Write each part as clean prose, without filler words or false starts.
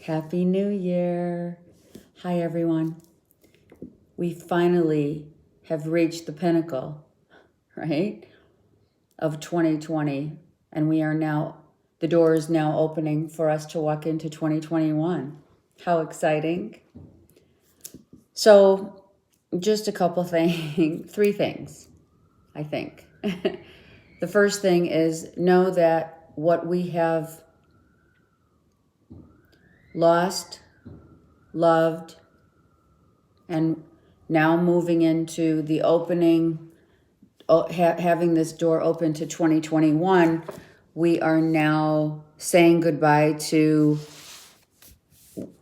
Happy New Year. Hi, everyone. We finally have reached the pinnacle, right, of 2020. And the door is now opening for us to walk into 2021. How exciting. So just a couple things, 3 things, I think. The first thing is know that what we have lost, loved, and now moving into the opening, having this door open to 2021, we are now saying goodbye to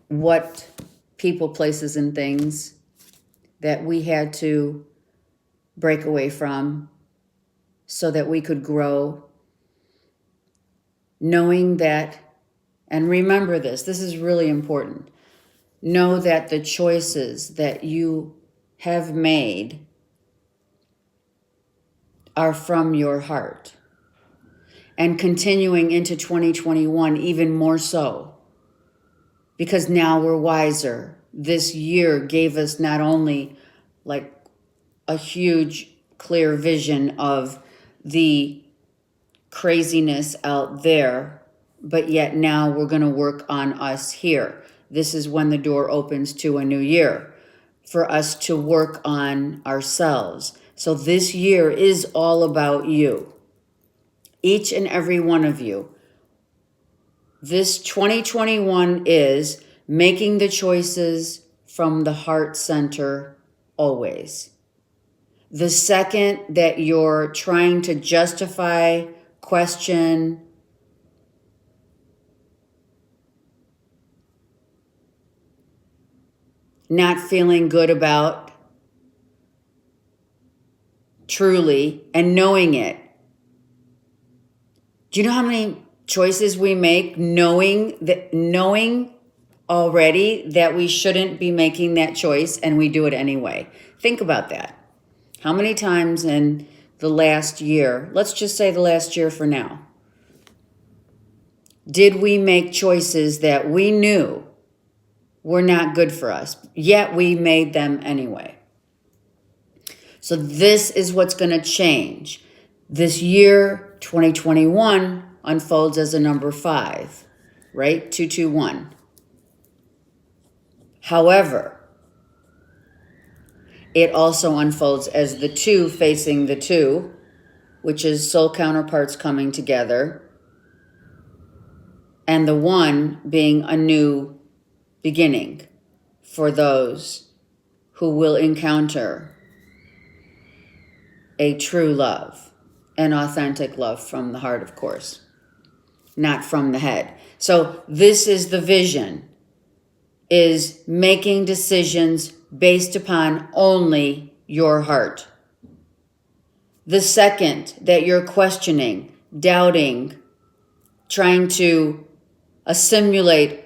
what people, places, and things that we had to break away from so that we could grow. Knowing that, and remember this is really important. Know that the choices that you have made are from your heart. And continuing into 2021, even more so. Because now we're wiser. This year gave us not only like a huge, clear vision of the craziness out there, but yet now we're going to work on us here. This is when the door opens to a new year for us to work on ourselves. So this year is all about you. Each and every one of you. This 2021 is making the choices from the heart center always. The second that you're trying to justify, question, not feeling good about, truly, and knowing it. Do you know how many choices we make knowing already that we shouldn't be making that choice and we do it anyway? Think about that. How many times in the last year, let's just say the last year for now, did we make choices that we knew were not good for us, yet we made them anyway? So this is what's going to change. This year, 2021, unfolds as a number 5, right? 221. However, it also unfolds as the 2 facing the 2, which is soul counterparts coming together, and the 1 being a new beginning for those who will encounter a true love, an authentic love from the heart, of course, not from the head. So this is the vision, is making decisions based upon only your heart. The second that you're questioning, doubting, trying to assimilate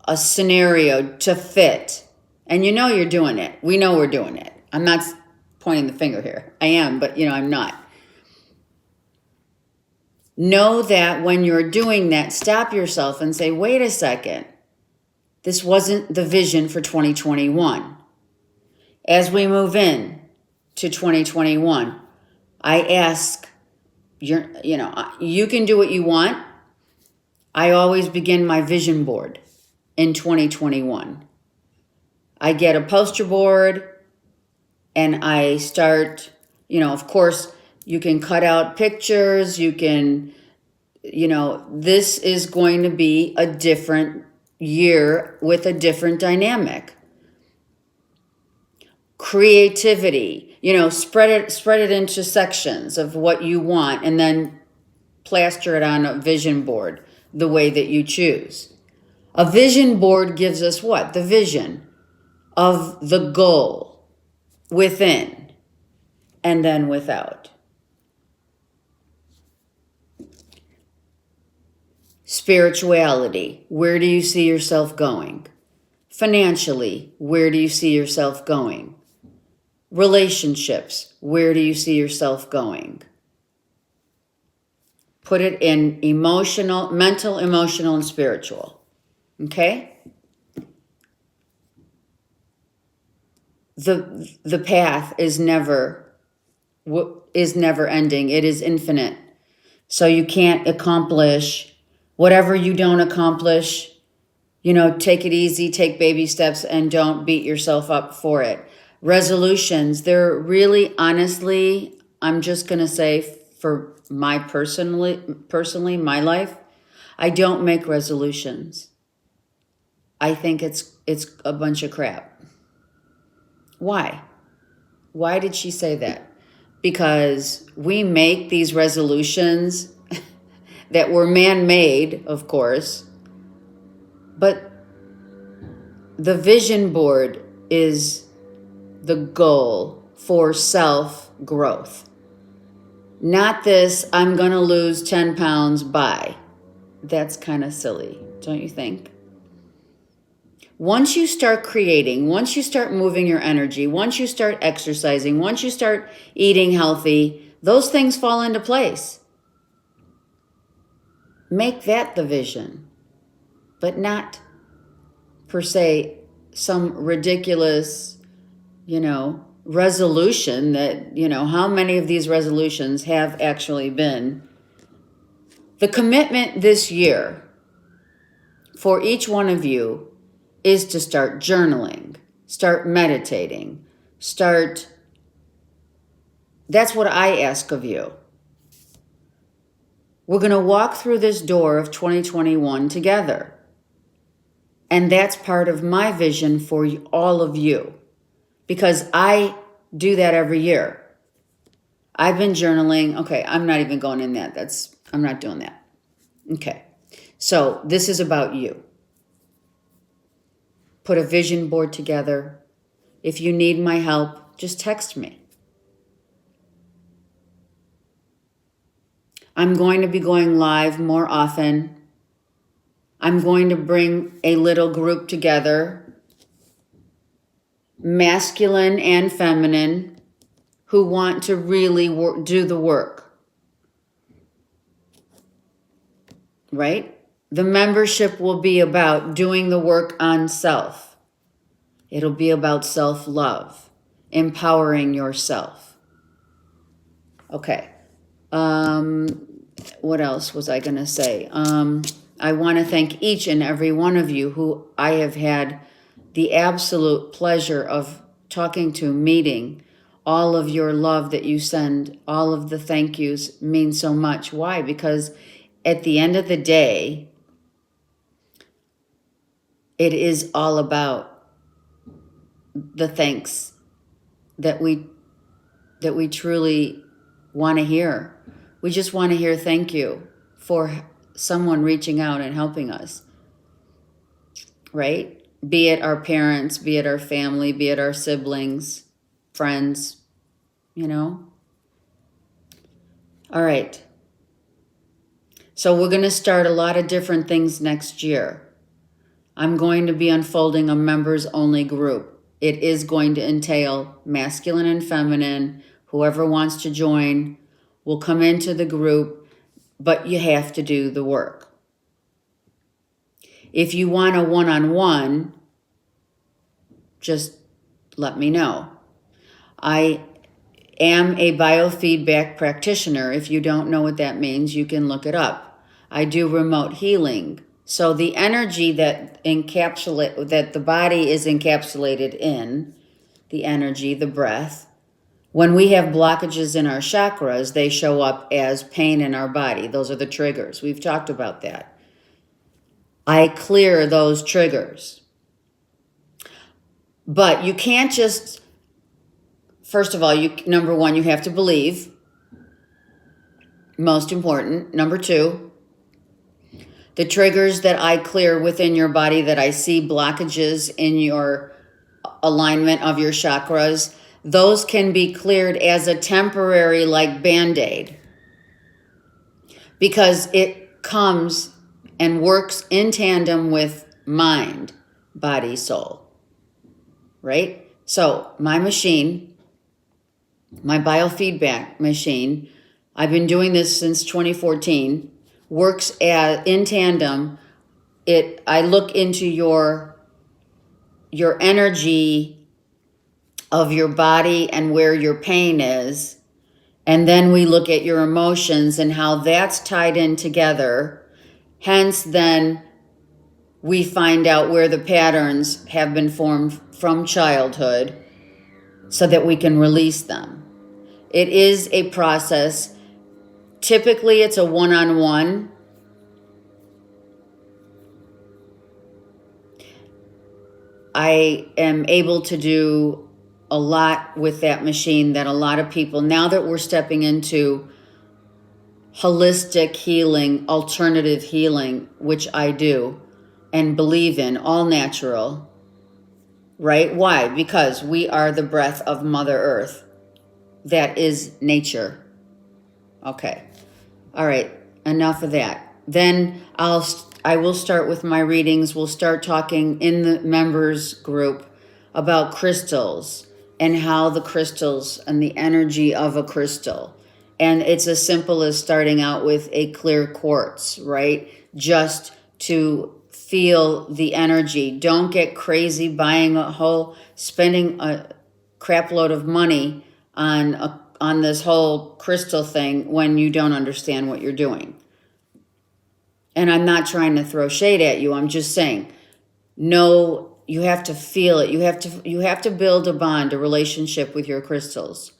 a scenario to fit, and you know you're doing it. We know we're doing it. I'm not pointing the finger here. I am, but I'm not. Know that when you're doing that, stop yourself and say, wait a second. This wasn't the vision for 2021. As we move in to 2021, I ask, you can do what you want. I always begin my vision board in 2021. I get a poster board and I start, of course, you can cut out pictures. You can, this is going to be a different year with a different dynamic. Creativity, spread it into sections of what you want and then plaster it on a vision board the way that you choose. A vision board gives us what? The vision of the goal within and then without. Spirituality, where do you see yourself going? Financially, where do you see yourself going? Relationships, where do you see yourself going? Put it in mental, emotional, and spiritual. Okay? the path is never ending. It is infinite. So you can't accomplish whatever you don't accomplish. Take it easy, take baby steps, and don't beat yourself up for it. Resolutions, they're really, honestly, I'm just going to say for my personally, my life, I don't make resolutions. I think it's a bunch of crap. Why? Why did she say that? Because we make these resolutions that were man-made, of course, but the vision board is the goal for self-growth. Not this, I'm going to lose 10 pounds by. That's kind of silly, don't you think? Once you start creating, once you start moving your energy, once you start exercising, once you start eating healthy, those things fall into place. Make that the vision, but not per se some ridiculous, resolution that, how many of these resolutions have actually been. The commitment this year for each one of you is to start journaling, start meditating, that's what I ask of you. We're going to walk through this door of 2021 together. And that's part of my vision for all of you, because I do that every year. I've been journaling. Okay, I'm not even going in that. I'm not doing that. Okay, so this is about you. Put a vision board together. If you need my help, just text me. I'm going to be going live more often. I'm going to bring a little group together, masculine and feminine, who want to really do the work. Right? The membership will be about doing the work on self. It'll be about self-love, empowering yourself. Okay. What else was I going to say? I want to thank each and every one of you who I have had the absolute pleasure of talking to, meeting. All of your love that you send, all of the thank yous mean so much. Why? Because at the end of the day, it is all about the thanks that we truly want to hear. We just want to hear thank you for someone reaching out and helping us, right? Be it our parents, be it our family, be it our siblings, friends, All right. So we're going to start a lot of different things next year. I'm going to be unfolding a members-only group. It is going to entail masculine and feminine. Whoever wants to join will come into the group, but you have to do the work. If you want a one-on-one, just let me know. I am a biofeedback practitioner. If you don't know what that means, you can look it up. I do remote healing. So the energy that the body is encapsulated in, the energy, the breath, when we have blockages in our chakras, they show up as pain in our body. Those are the triggers. We've talked about that. I clear those triggers. But you can't just, first of all, number one, you have to believe. Most important. Number two, the triggers that I clear within your body, that I see blockages in your alignment of your chakras, those can be cleared as a temporary, like Band-Aid, because it comes and works in tandem with mind, body, soul, right? So my machine, my biofeedback machine, I've been doing this since 2014, works in tandem. I look into your energy of your body and where your pain is. And then we look at your emotions and how that's tied in together. Hence, then we find out where the patterns have been formed from childhood so that we can release them. It is a process. Typically, it's a one-on-one. I am able to do a lot with that machine that a lot of people, now that we're stepping into holistic healing, alternative healing, which I do and believe in, all natural, right? Why? Because we are the breath of Mother Earth. That is nature. Okay. All right. Enough of that. Then I will start with my readings. We'll start talking in the members group about crystals and how the crystals and the energy of a crystal. And it's as simple as starting out with a clear quartz, right? Just to feel the energy. Don't get crazy spending a crap load of money on this whole crystal thing when you don't understand what you're doing. And I'm not trying to throw shade at you. I'm just saying, no, you have to feel it. You have to build a bond, a relationship with your crystals.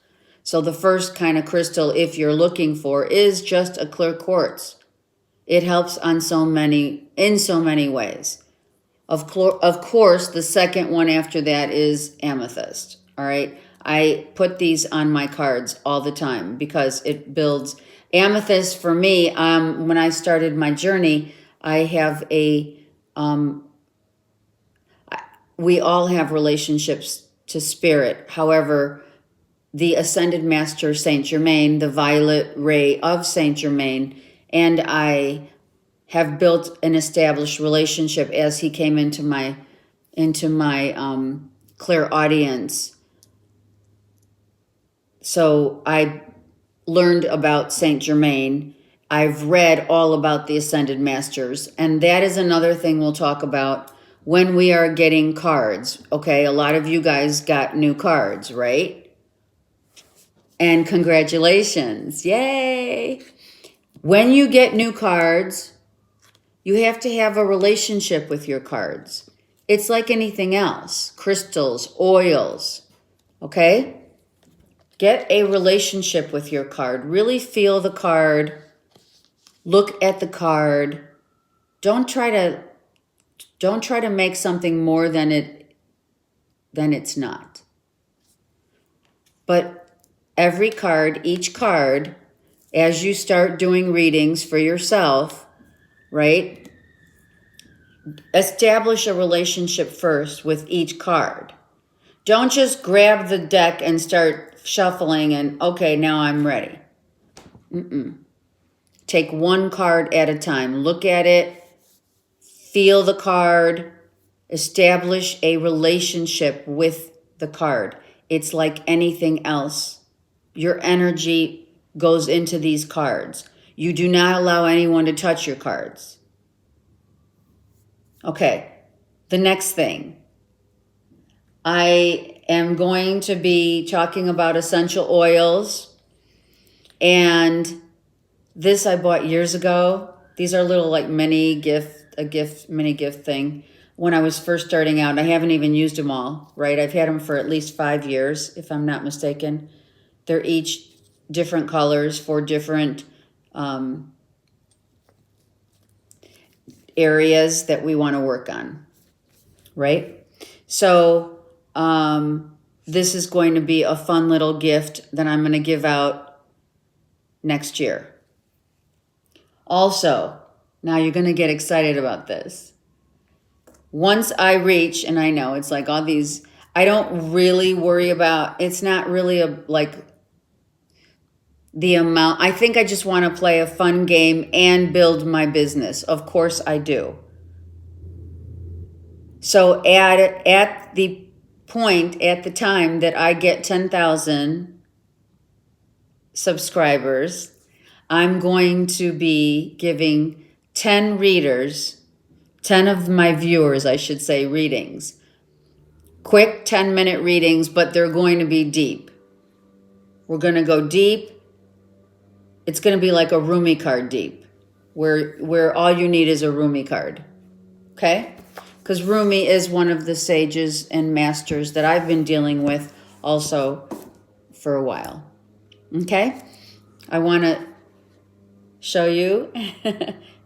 So the first kind of crystal, if you're looking for, is just a clear quartz. It helps in so many ways. Of course, the second one after that is amethyst. All right. I put these on my cards all the time because it builds. Amethyst for me, when I started my journey, I have we all have relationships to spirit. However, the Ascended Master Saint Germain, the violet ray of Saint Germain, and I have built an established relationship as he came into my clairaudience. So I learned about Saint Germain. I've read all about the Ascended Masters, and that is another thing we'll talk about when we are getting cards. Okay, a lot of you guys got new cards, right? And congratulations. Yay! When you get new cards, you have to have a relationship with your cards. It's like anything else. Crystals, oils, okay? Get a relationship with your card. Really feel the card. Look at the card. Don't try to make something more than it's not. But each card, as you start doing readings for yourself, right? Establish a relationship first with each card. Don't just grab the deck and start shuffling and, okay, now I'm ready. Take one card at a time. Look at it. Feel the card. Establish a relationship with the card. It's like anything else. Your energy goes into these cards. You do not allow anyone to touch your cards. Okay, the next thing. I am going to be talking about essential oils, and this I bought years ago. These are little like mini gift thing. When I was first starting out, I haven't even used them all, right? I've had them for at least 5 years, if I'm not mistaken. They're each different colors for different areas that we want to work on, right? So this is going to be a fun little gift that I'm going to give out next year. Also, now you're going to get excited about this. Once I reach, and I know it's like all these, I don't really worry about, it's not really the amount. I think I just want to play a fun game and build my business. Of course I do. So at the point, at the time that I get 10,000 subscribers, I'm going to be giving 10 readers, 10 of my viewers, I should say, readings. quick 10-minute readings, but they're going to be deep. We're going to go deep. It's going to be like a Rumi card deep, where all you need is a Rumi card. Okay? Because Rumi is one of the sages and masters that I've been dealing with also for a while. Okay? I want to show you.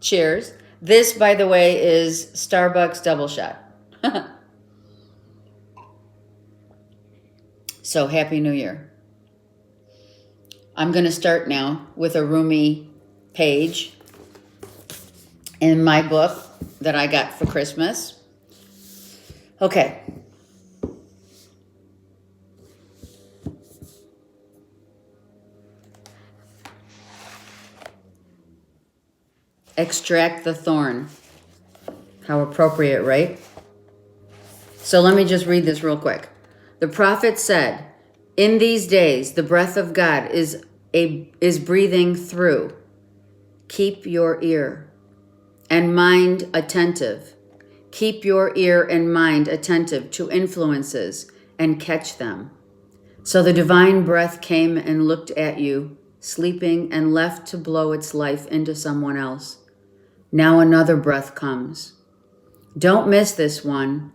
Cheers. This, by the way, is Starbucks double shot. So, Happy New Year. I'm going to start now with a Rumi page in my book that I got for Christmas. Okay. Extract the thorn. How appropriate, right? So let me just read this real quick. The prophet said, "In these days, the breath of God is breathing through. Keep your ear and mind attentive. Keep your ear and mind attentive to influences and catch them." So the divine breath came and looked at you, sleeping, and left to blow its life into someone else. Now another breath comes. Don't miss this one.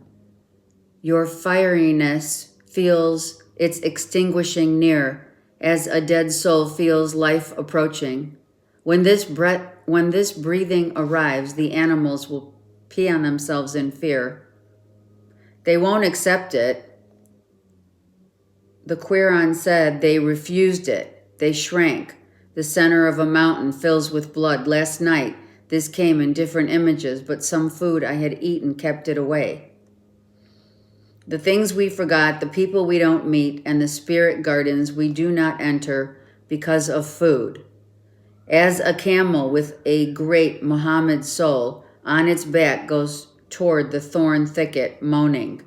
Your fieriness feels its extinguishing near, as a dead soul feels life approaching. When this breathing arrives, the animals will pee on themselves in fear. They won't accept it. The Quiron said they refused it. They shrank. The center of a mountain fills with blood. Last night, this came in different images, but some food I had eaten kept it away. The things we forgot, the people we don't meet, and the spirit gardens we do not enter because of food. As a camel with a great Muhammad soul on its back goes toward the thorn thicket, moaning,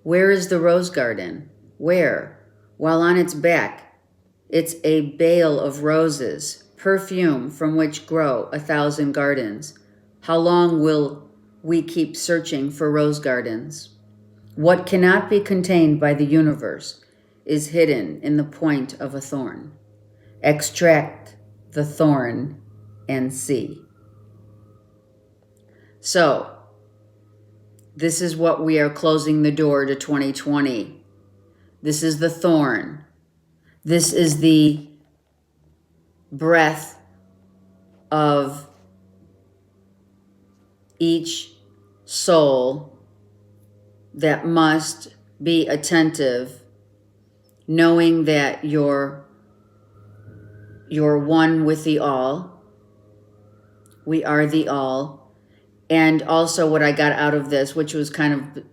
"Where is the rose garden? Where?" While on its back, it's a bale of roses, perfume from which grow 1,000 gardens. How long will we keep searching for rose gardens? What cannot be contained by the universe is hidden in the point of a thorn. Extract the thorn and see. So, this is what we are closing the door to 2020. This is the thorn. This is the breath of each soul that must be attentive, knowing that you're one with the all. We are the all. And also what I got out of this, which was kind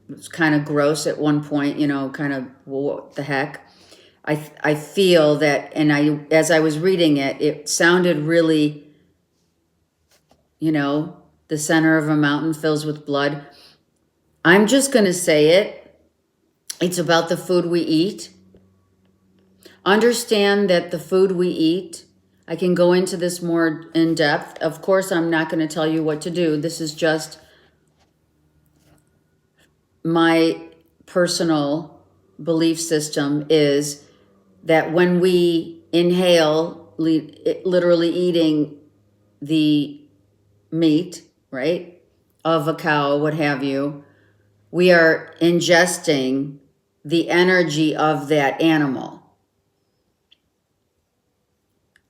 of gross at one point, kind of, well, what the heck? I feel that, and as I was reading it, it sounded really, the center of a mountain fills with blood. I'm just going to say it. It's about the food we eat. Understand that the food we eat, I can go into this more in depth. Of course, I'm not going to tell you what to do. This is just my personal belief system is that when we inhale, literally eating the meat, right, of a cow, what have you, we are ingesting the energy of that animal.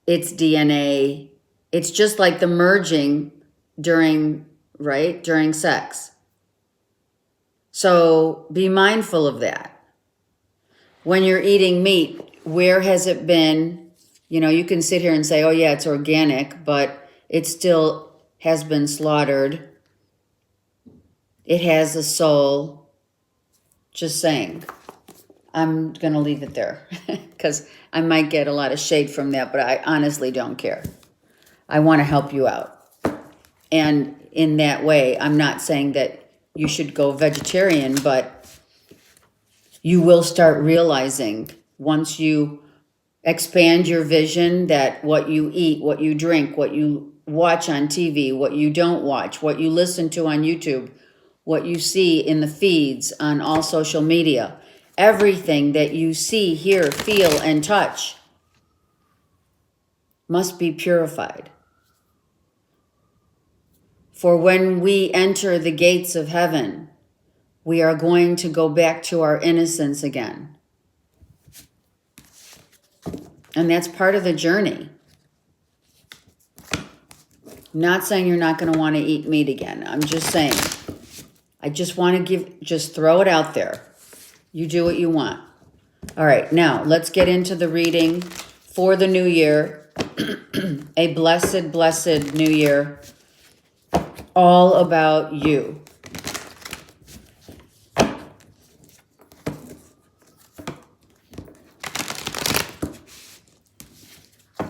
Its DNA. It's just like the merging during sex. So be mindful of that. When you're eating meat, where has it been? You can sit here and say, oh yeah, it's organic, but it still has been slaughtered. It has a soul. Just saying. I'm going to leave it there because I might get a lot of shade from that, but I honestly don't care. I want to help you out. And in that way, I'm not saying that you should go vegetarian, but you will start realizing once you expand your vision that what you eat, what you drink, what you watch on TV, what you don't watch, what you listen to on YouTube, what you see in the feeds on all social media, Everything that you see, hear, feel, and touch must be purified. For when we enter the gates of heaven, we are going to go back to our innocence again. And that's part of the journey. I'm not saying you're not going to want to eat meat again. I'm just saying, I just want to just throw it out there. You do what you want. All right, now let's get into the reading for the new year. A blessed, blessed new year. All about you.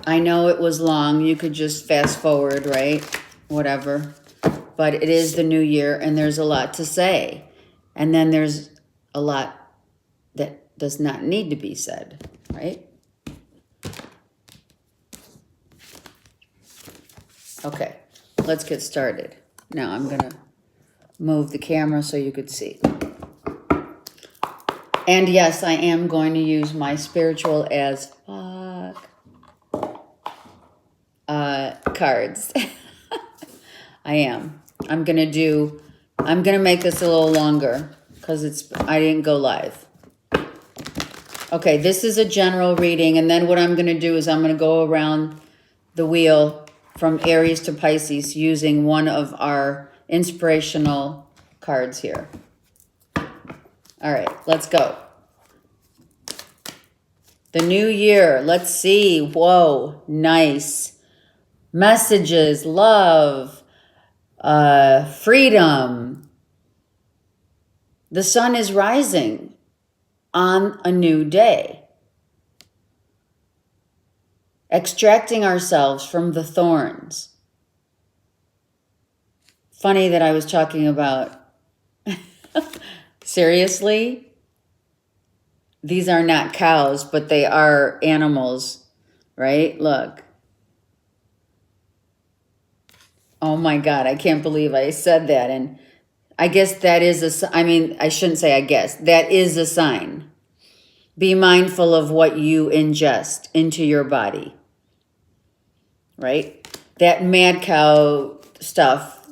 I know it was long. You could just fast forward, right? Whatever. But it is the new year and there's a lot to say. And then there's a lot that does not need to be said, right? Okay, let's get started. Now I'm going to move the camera so you could see. And yes, I am going to use my spiritual as fuck cards. I am. I'm going to make this a little longer because I didn't go live. Okay, this is a general reading, and then what I'm going to do is I'm going to go around the wheel from Aries to Pisces using one of our inspirational cards here. All right, let's go. The new year, let's see. Whoa, nice. Messages, love, freedom. The sun is rising on a new day. Extracting ourselves from the thorns. Funny that I was talking about, seriously, these are not cows, but they are animals, right? Look. Oh my God, I can't believe I said that. And I guess that is I shouldn't say I guess. That is a sign. Be mindful of what you ingest into your body. Right? That mad cow stuff,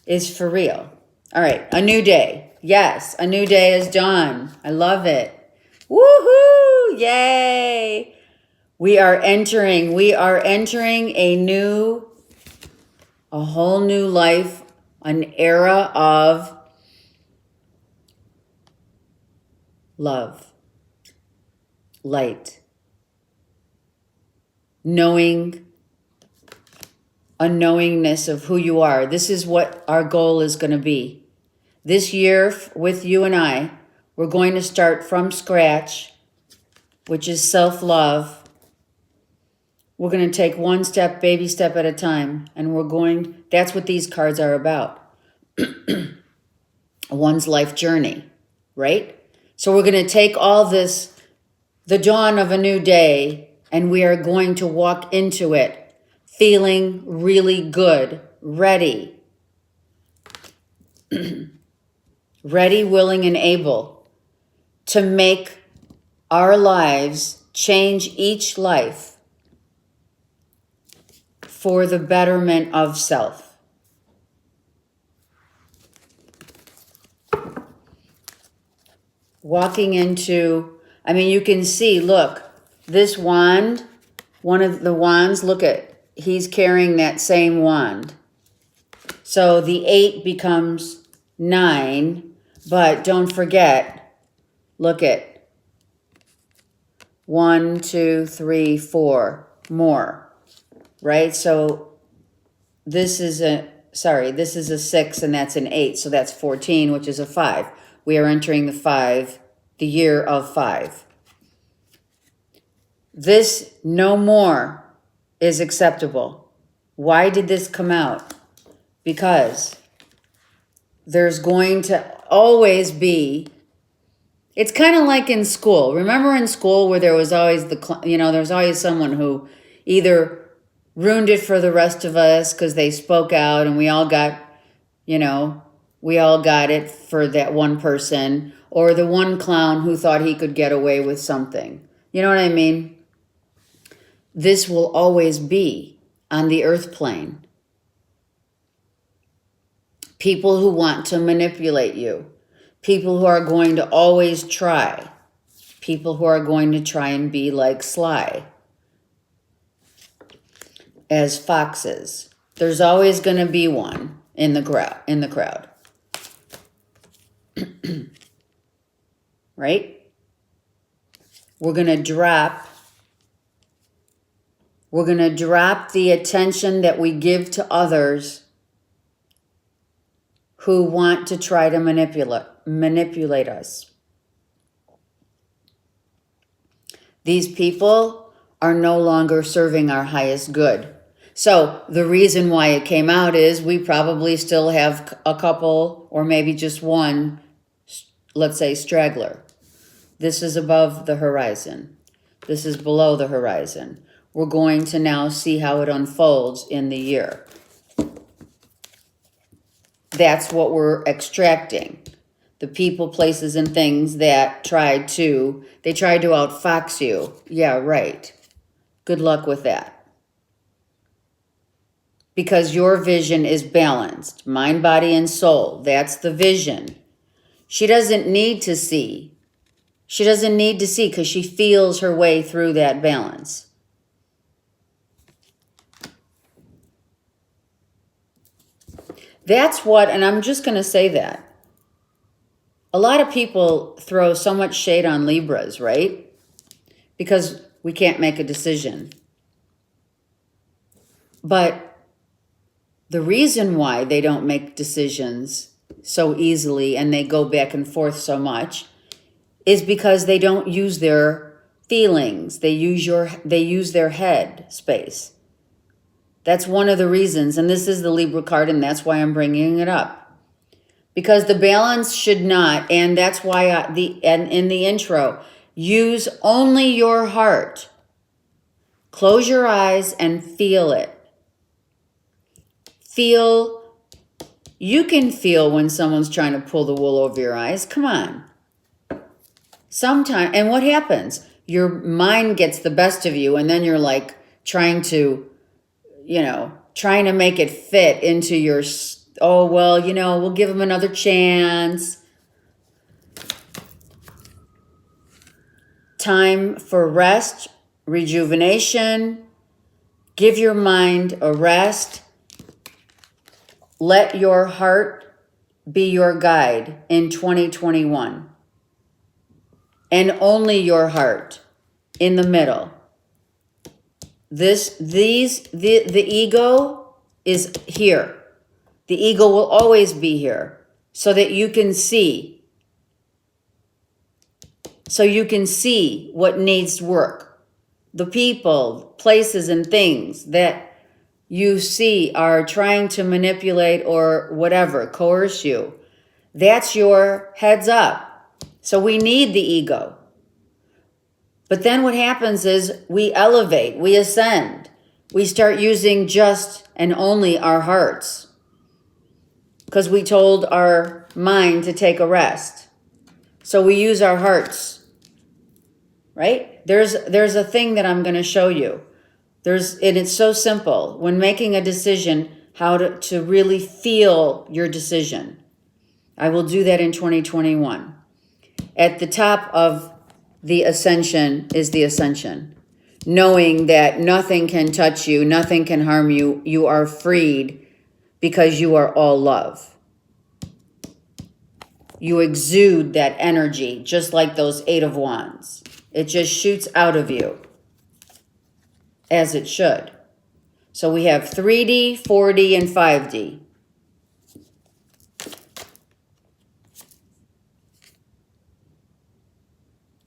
is for real. All right, a new day. Yes, a new day is dawn. I love it. Woohoo! Yay! We are entering a whole new life, an era of love, light, knowing, a knowingness of who you are. This is what our goal is going to be. This year with you and I, we're going to start from scratch, which is self-love. We're going to take one step, baby step at a time, and that's what these cards are about. One's life journey, right? So we're going to take all this, the dawn of a new day, and we are going to walk into it feeling really good, ready. Ready, willing, and able to make our lives, change each life for the betterment of self. Walking into, you can see, look, this wand, one of the wands, he's carrying that same wand. So the 8 becomes 9, but don't forget, look at 1, 2, 3, 4 more. Right? So this is a 6 and that's an 8. So that's 14, which is a 5. We are entering the year of 5. This no more is acceptable. Why did this come out? Because there's going to always be, it's kind of like in school. Remember in school where there was always there was always someone who either ruined it for the rest of us because they spoke out and we all got, We all got it for that one person or the one clown who thought he could get away with something. You know what I mean? This will always be on the earth plane. People who want to manipulate you. People who are going to always try. People who are going to try and be like Sly as foxes. There's always going to be one in the crowd. Right? We're going to drop the attention that we give to others who want to try to manipulate us. These people are no longer serving our highest good. So the reason why it came out is we probably still have a couple or maybe just one, let's say, straggler. This is above the horizon. This is below the horizon. We're going to now see how it unfolds in the year. That's what we're extracting. The people, places, and things that tried to outfox you. Yeah, right. Good luck with that. Because your vision is balanced. Mind, body, and soul. That's the vision. She doesn't need to see. She doesn't need to see because she feels her way through that balance. That's what, and I'm just going to say that. A lot of people throw so much shade on Libras, right? Because we can't make a decision. But the reason why they don't make decisions so easily and they go back and forth so much is because they don't use their feelings. They use their head space. That's one of the reasons, and this is the Libra card, and that's why I'm bringing it up. Because the balance should not, and that's why in the intro, use only your heart. Close your eyes and feel it. You can feel when someone's trying to pull the wool over your eyes. Come on. Sometimes, and what happens? Your mind gets the best of you, and then you're like trying to make it fit into your, oh, well, we'll give them another chance. Time for rest, rejuvenation. Give your mind a rest. Let your heart be your guide in 2021. And only your heart in the middle. The ego is here. The ego will always be here so that you can see. So you can see what needs work. The people, places, and things that you see are trying to manipulate or whatever, coerce you. That's your heads up. So we need the ego. But then what happens is we elevate, we ascend. We start using just and only our hearts. Because we told our mind to take a rest. So we use our hearts. Right? There's a thing that I'm going to show you. And it's so simple. When making a decision, how to really feel your decision. I will do that in 2021. At the top of the ascension is the ascension. Knowing that nothing can touch you, nothing can harm you. You are freed because you are all love. You exude that energy, just like those 8 of Wands. It just shoots out of you, as it should. So we have 3D, 4D, and 5D.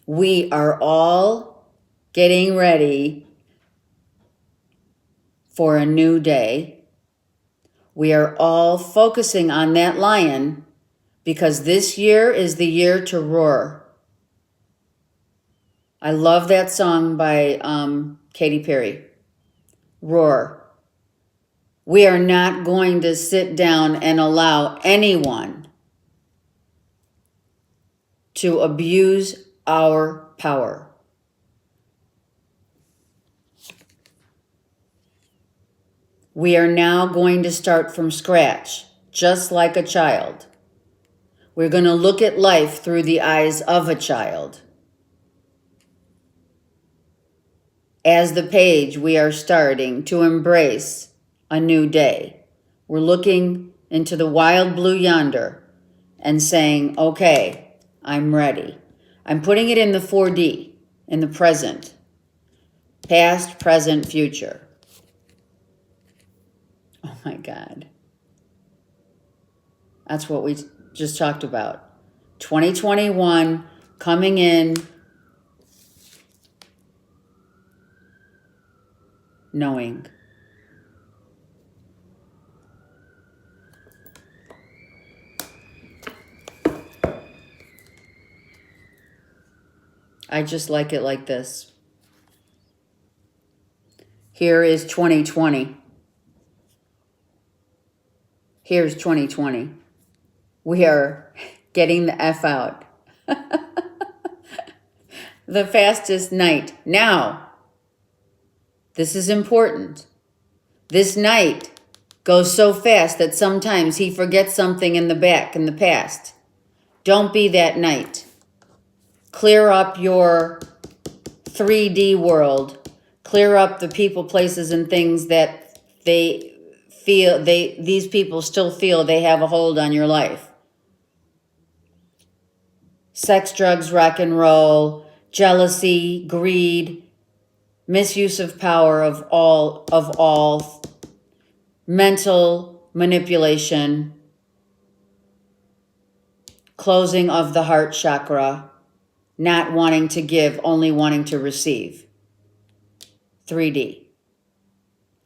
We are all getting ready for a new day. We are all focusing on that lion because this year is the year to roar. I love that song by Katy Perry. Roar. We are not going to sit down and allow anyone to abuse our power. We are now going to start from scratch, just like a child. We're going to look at life through the eyes of a child. As the page, we are starting to embrace a new day. We're looking into the wild blue yonder and saying, okay, I'm ready. I'm putting it in the 4D, in the present. Past, present, future. Oh my God. That's what we just talked about. 2021 coming in, knowing. I just like it like this. Here is 2020. Here's 2020. We are getting the F out. The fastest night. Now, this is important. This night goes so fast that sometimes he forgets something in the back, in the past. Don't be that night. Clear up your 3D world. Clear up the people, places, and things that these people still feel they have a hold on your life. Sex, drugs, rock and roll, jealousy, greed, misuse of power of all, mental manipulation, closing of the heart chakra, not wanting to give, only wanting to receive. 3D.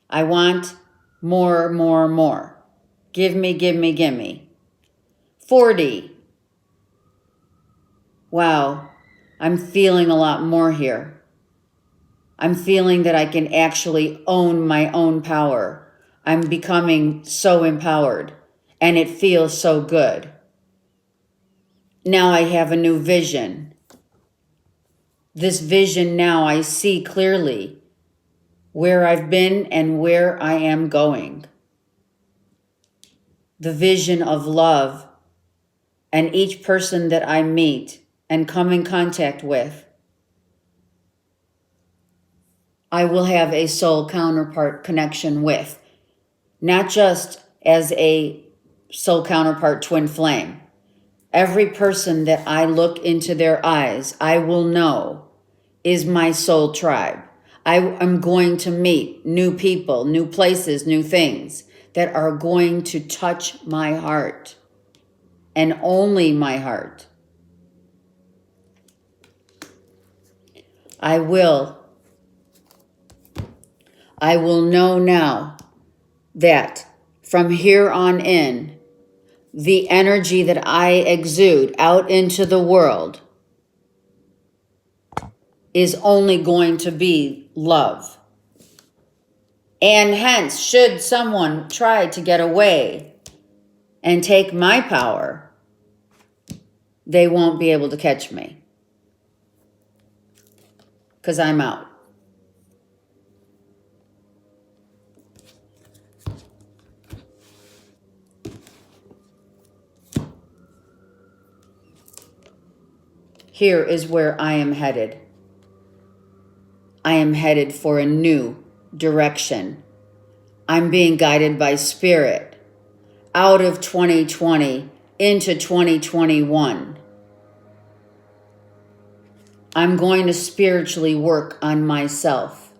I want more, more, more. Give me, give me, give me. 4D. Wow, I'm feeling a lot more here. I'm feeling that I can actually own my own power. I'm becoming so empowered, and it feels so good. Now I have a new vision. This vision now I see clearly where I've been and where I am going. The vision of love, and each person that I meet and come in contact with, I will have a soul counterpart connection with, not just as a soul counterpart twin flame. Every person that I look into their eyes, I will know is my soul tribe. I am going to meet new people, new places, new things that are going to touch my heart, and only my heart. I will know now that from here on in, the energy that I exude out into the world is only going to be love. And hence, should someone try to get away and take my power, they won't be able to catch me, because I'm out. Here is where I am headed. I am headed for a new direction. I'm being guided by spirit out of 2020 into 2021. I'm going to spiritually work on myself.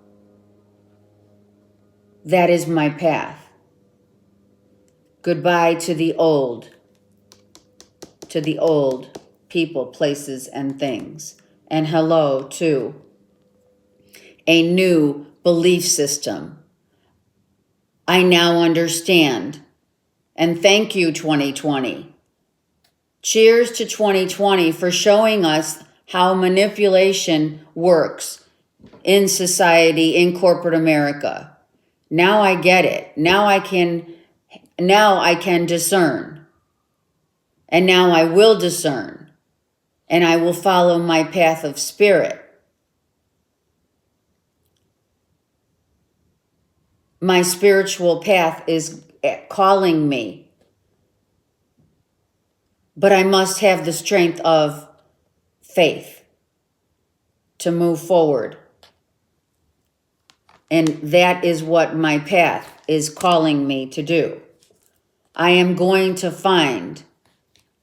That is my path. Goodbye to the old people, places, and things. And hello to a new belief system. I now understand. And thank you, 2020. Cheers to 2020 for showing us how manipulation works in society, in corporate America. Now I get it. Now I can discern. And now I will discern. and I will follow my path of spirit. My spiritual path is calling me, but I must have the strength of faith to move forward. And that is what my path is calling me to do. I am going to find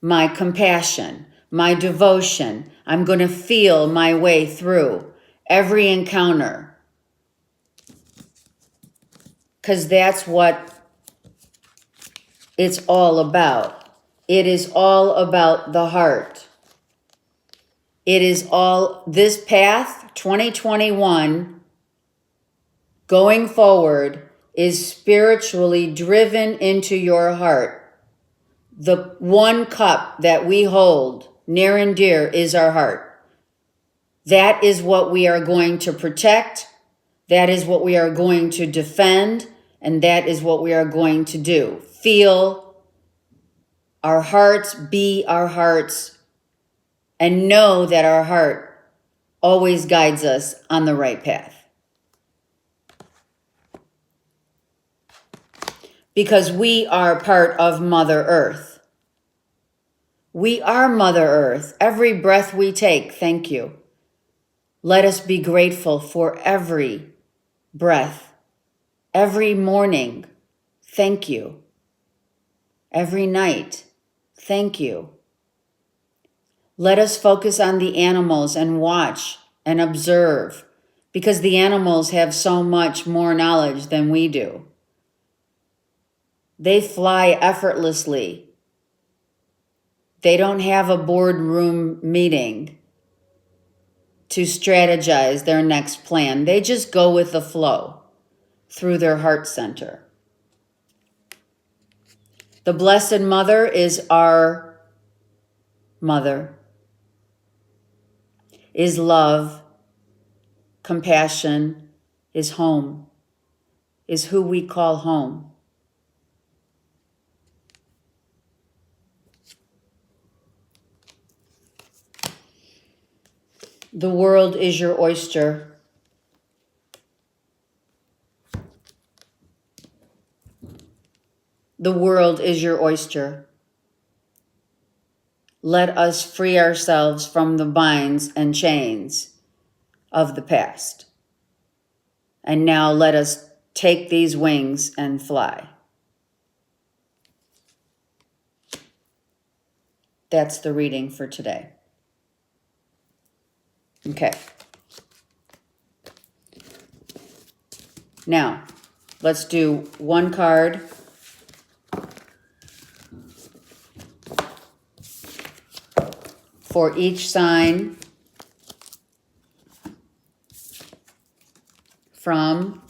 my compassion, my devotion. I'm going to feel my way through every encounter, because that's what it's all about. It is all about the heart. It is all, this path, 2021, going forward, is spiritually driven into your heart. The one cup that we hold near and dear is our heart. That is what we are going to protect. That is what we are going to defend. And that is what we are going to do. Feel our hearts, be our hearts, and know that our heart always guides us on the right path. Because we are part of Mother Earth. We are Mother Earth. Every breath we take, thank you. Let us be grateful for every breath. Every morning, thank you. Every night, thank you. Let us focus on the animals and watch and observe, because the animals have so much more knowledge than we do. They fly effortlessly. They don't have a boardroom meeting to strategize their next plan. They just go with the flow through their heart center. The Blessed Mother is our mother, is love, compassion, is home, is who we call home. The world is your oyster. The world is your oyster. Let us free ourselves from the binds and chains of the past. And now let us take these wings and fly. That's the reading for today. Okay. Now, let's do one card for each sign from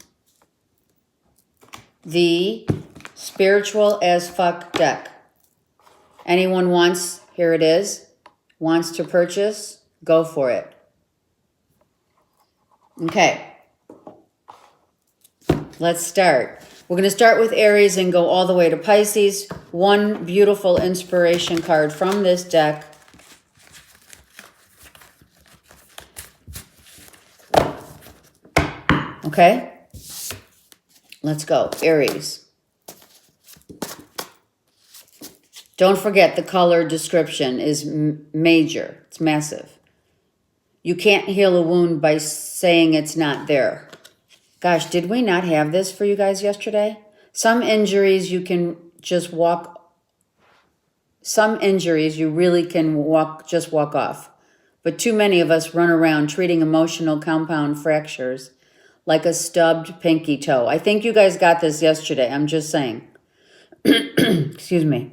the Spiritual as Fuck deck. Anyone wants, here it is, wants to purchase, go for it. Okay, let's start. We're going to start with Aries and go all the way to Pisces. One beautiful inspiration card from this deck. Okay, let's go. Aries. Don't forget the color description is major. It's massive. You can't heal a wound by saying it's not there. Gosh, did we not have this for you guys yesterday? Some injuries you can just walk. Some injuries you really can just walk off. But too many of us run around treating emotional compound fractures like a stubbed pinky toe. I think you guys got this yesterday. I'm just saying. Excuse me.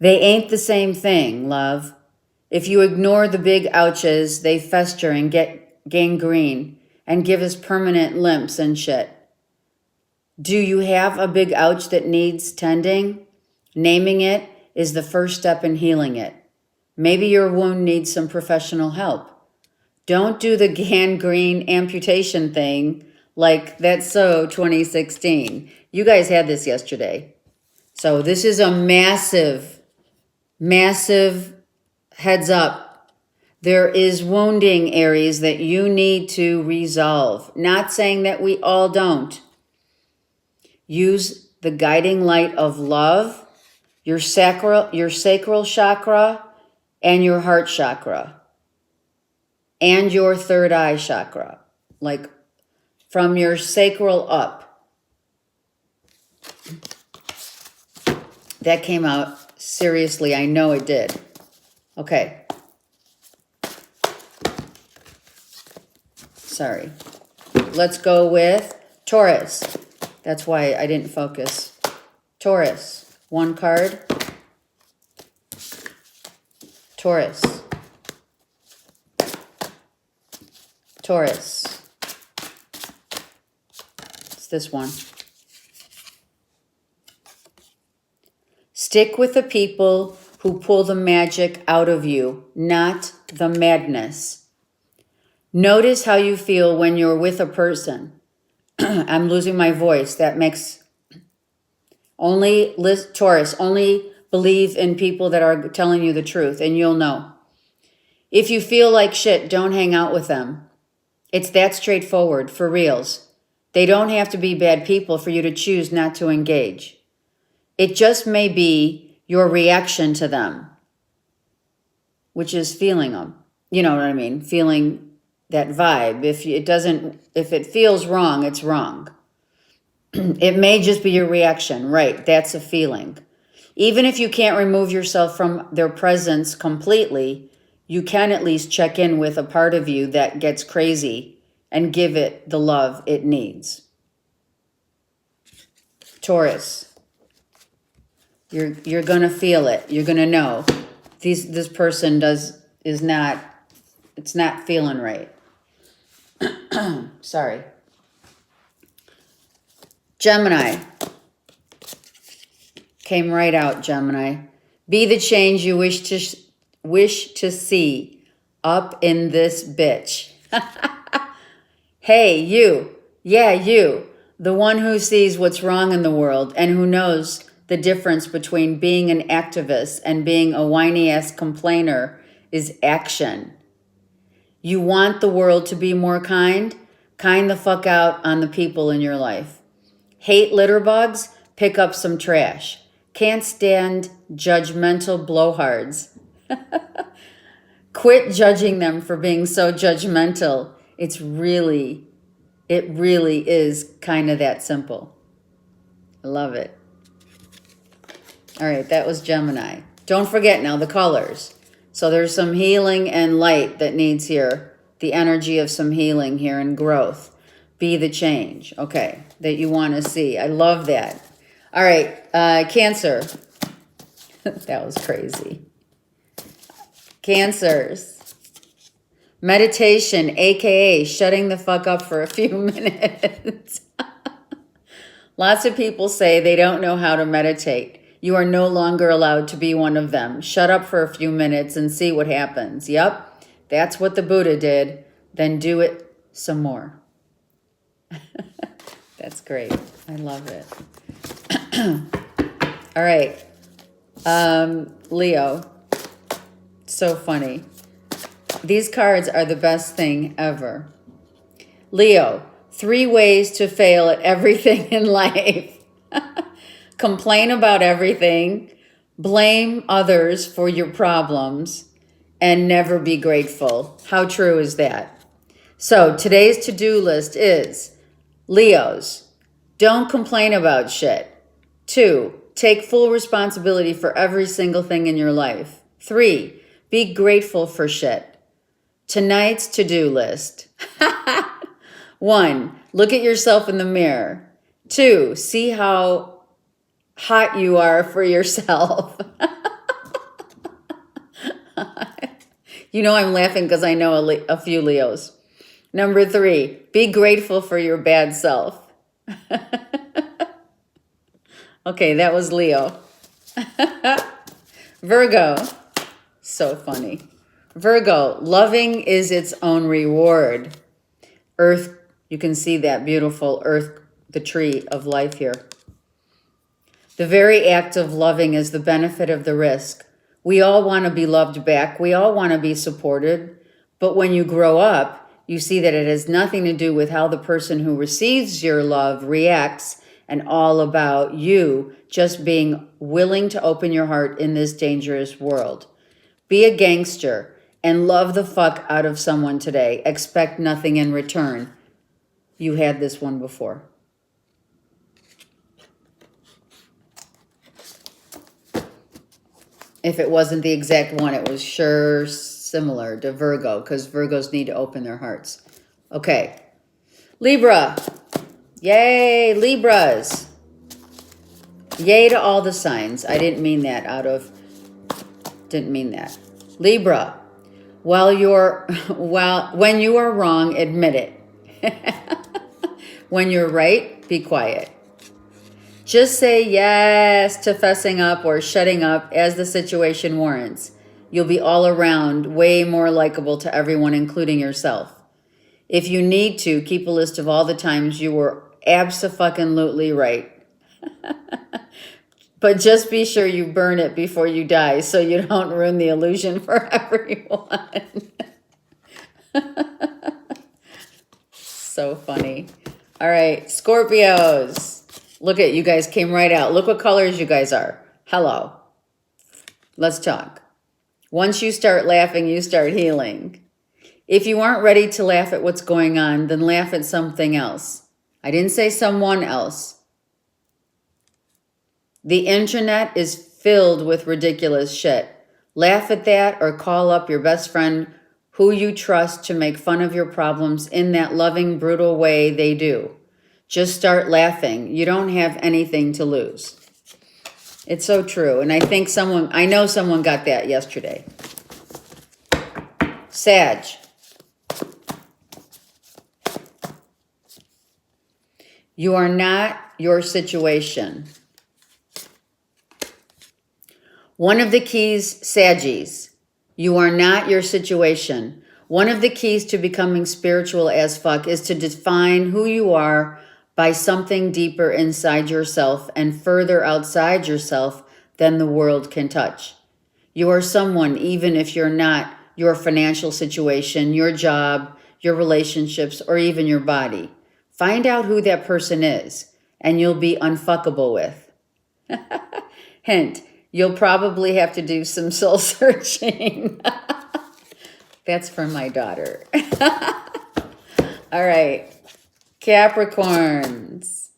They ain't the same thing, love. If you ignore the big ouches, they fester and get gangrene and give us permanent limps and shit. Do you have a big ouch that needs tending? Naming it is the first step in healing it. Maybe your wound needs some professional help. Don't do the gangrene amputation thing like That's So 2016. You guys had this yesterday. So this is a massive, massive heads up There is wounding, Aries, that you need to resolve. Not saying that we all don't. Use the guiding light of love, your sacral chakra, and your heart chakra, and your third eye chakra, like from your sacral up. That came out seriously. I know it did. Okay. Sorry. Let's go with Taurus. That's why I didn't focus. Taurus. One card. Taurus. Taurus. It's this one. Stick with the people who pull the magic out of you, not the madness. Notice how you feel when you're with a person. I'm losing my voice. That makes Taurus, only believe in people that are telling you the truth, and you'll know. If you feel like shit, don't hang out with them. It's that straightforward, for reals. They don't have to be bad people for you to choose not to engage. It just may be your reaction to them, which is feeling them. You know what I mean? Feeling that vibe. If it feels wrong, it's wrong. It may just be your reaction, right? That's a feeling. Even if you can't remove yourself from their presence completely, you can at least check in with a part of you that gets crazy and give it the love it needs. Taurus, you're gonna feel it. You're gonna know this person it's not feeling right. Sorry. Gemini. Came right out, Gemini. Be the change you wish to see up in this bitch. Hey, you. Yeah, you. The one who sees what's wrong in the world and who knows the difference between being an activist and being a whiny-ass complainer is action. You want the world to be more kind? Kind the fuck out on the people in your life. Hate litter bugs? Pick up some trash. Can't stand judgmental blowhards. Quit judging them for being so judgmental. It really is kind of that simple. I love it. All right, that was Gemini. Don't forget now the colors. So there's some healing and light that needs here. The energy of some healing here and growth. Be the change, okay, that you want to see. I love that. All right, Cancer. That was crazy. Cancers. Meditation, aka shutting the fuck up for a few minutes. Lots of people say they don't know how to meditate. You are no longer allowed to be one of them. Shut up for a few minutes and see what happens. Yep, that's what the Buddha did. Then do it some more. That's great. I love it. All right. Leo. So funny. These cards are the best thing ever. Leo, 3 ways to fail at everything in life. Complain about everything, blame others for your problems, and never be grateful. How true is that? So today's to-do list is Leos, don't complain about shit. 2, take full responsibility for every single thing in your life. 3, be grateful for shit. Tonight's to-do list. 1, look at yourself in the mirror. 2, see how hot you are for yourself. You know I'm laughing because I know a few Leos. Number 3, be grateful for your bad self. Okay, that was Leo. Virgo. So funny. Virgo, loving is its own reward. Earth, you can see that beautiful earth, the tree of life here. The very act of loving is the benefit of the risk. We all want to be loved back. We all want to be supported. But when you grow up, you see that it has nothing to do with how the person who receives your love reacts and all about you just being willing to open your heart in this dangerous world. Be a gangster and love the fuck out of someone today. Expect nothing in return. You had this one before. If it wasn't the exact one, it was sure similar to Virgo, because Virgos need to open their hearts. Okay. Libra. Yay, Libras. Yay to all the signs. I didn't mean that didn't mean that. Libra. When you are wrong, admit it. When you're right, be quiet. Just say yes to fessing up or shutting up as the situation warrants. You'll be all around way more likable to everyone, including yourself. If you need to, keep a list of all the times you were abso-fucking-lutely right. But just be sure you burn it before you die so you don't ruin the illusion for everyone. So funny. All right, Scorpios. Look at you guys came right out. Look what colors you guys are. Hello. Let's talk. Once you start laughing, you start healing. If you aren't ready to laugh at what's going on, then laugh at something else. I didn't say someone else. The internet is filled with ridiculous shit. Laugh at that or call up your best friend who you trust to make fun of your problems in that loving, brutal way they do. Just start laughing. You don't have anything to lose. It's so true. And I know someone got that yesterday. Sag. You are not your situation. One of the keys, Saggies, you are not your situation. One of the keys to becoming spiritual as fuck is to define who you are by something deeper inside yourself and further outside yourself than the world can touch. You are someone, even if you're not your financial situation, your job, your relationships, or even your body. Find out who that person is, and you'll be unfuckable with. Hint, you'll probably have to do some soul searching. That's from my daughter. All right. Capricorns.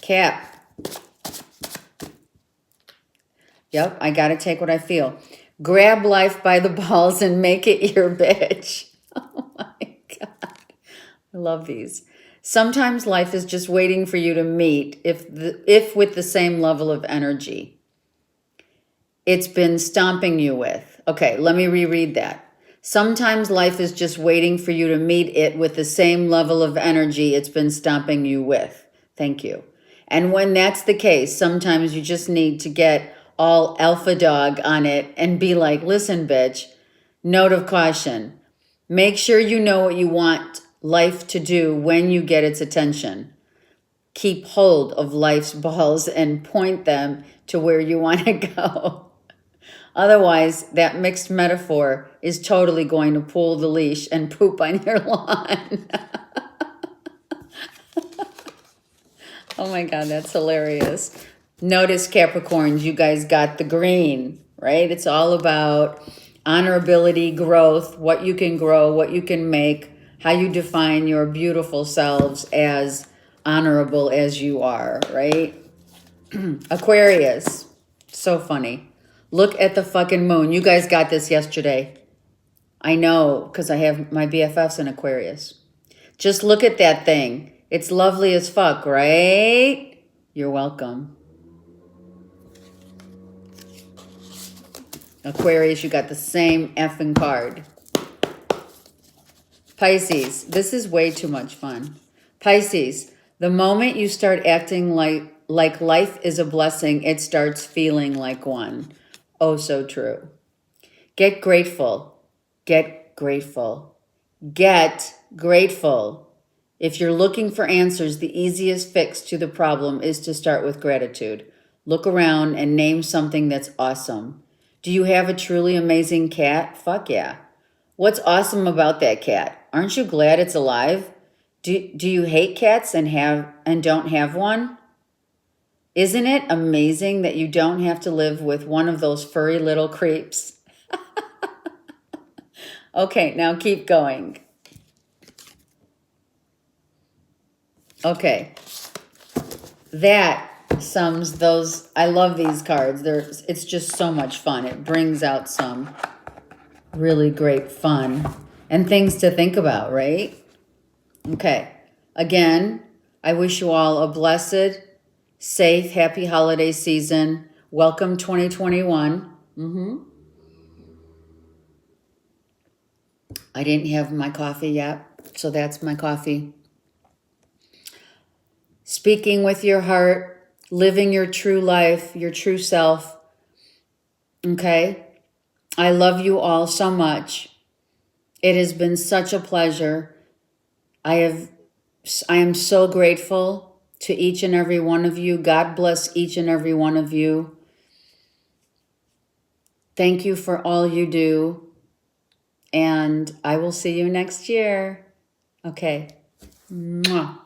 Cap. Yep, I got to take what I feel. Grab life by the balls and make it your bitch. Oh my God. I love these. Sometimes life is just waiting for you to meet, if with the same level of energy it's been stomping you with. Okay, let me reread that. Sometimes life is just waiting for you to meet it with the same level of energy it's been stomping you with. Thank you. And when that's the case, sometimes you just need to get all alpha dog on it and be like, listen, bitch, note of caution. Make sure you know what you want life to do when you get its attention. Keep hold of life's balls and point them to where you want to go. Otherwise, that mixed metaphor is totally going to pull the leash and poop on your lawn. Oh my God, that's hilarious. Notice, Capricorns, you guys got the green, right? It's all about honorability, growth, what you can grow, what you can make, how you define your beautiful selves as honorable as you are, right? Aquarius, so funny. Look at the fucking moon. You guys got this yesterday. I know, because I have my BFFs in Aquarius. Just look at that thing. It's lovely as fuck, right? You're welcome. Aquarius, you got the same effing card. Pisces, this is way too much fun. Pisces, the moment you start acting like life is a blessing, it starts feeling like one. Oh, so true. Get grateful. Get grateful. Get grateful. If you're looking for answers, the easiest fix to the problem is to start with gratitude. Look around and name something that's awesome. Do you have a truly amazing cat? Fuck yeah. What's awesome about that cat? Aren't you glad it's alive? Do you hate cats and don't have one? Isn't it amazing that you don't have to live with one of those furry little creeps? Okay, now keep going. Okay. That sums those. I love these cards. It's just so much fun. It brings out some really great fun and things to think about, right? Okay. Again, I wish you all a blessed, safe, happy holiday season. Welcome 2021. I didn't have my coffee yet, so that's my coffee. Speaking with your heart, living your true life, your true self. Okay? I love you all so much. It has been such a pleasure. I am so grateful to each and every one of you. God bless each and every one of you. Thank you for all you do. And I will see you next year. Okay. Mwah.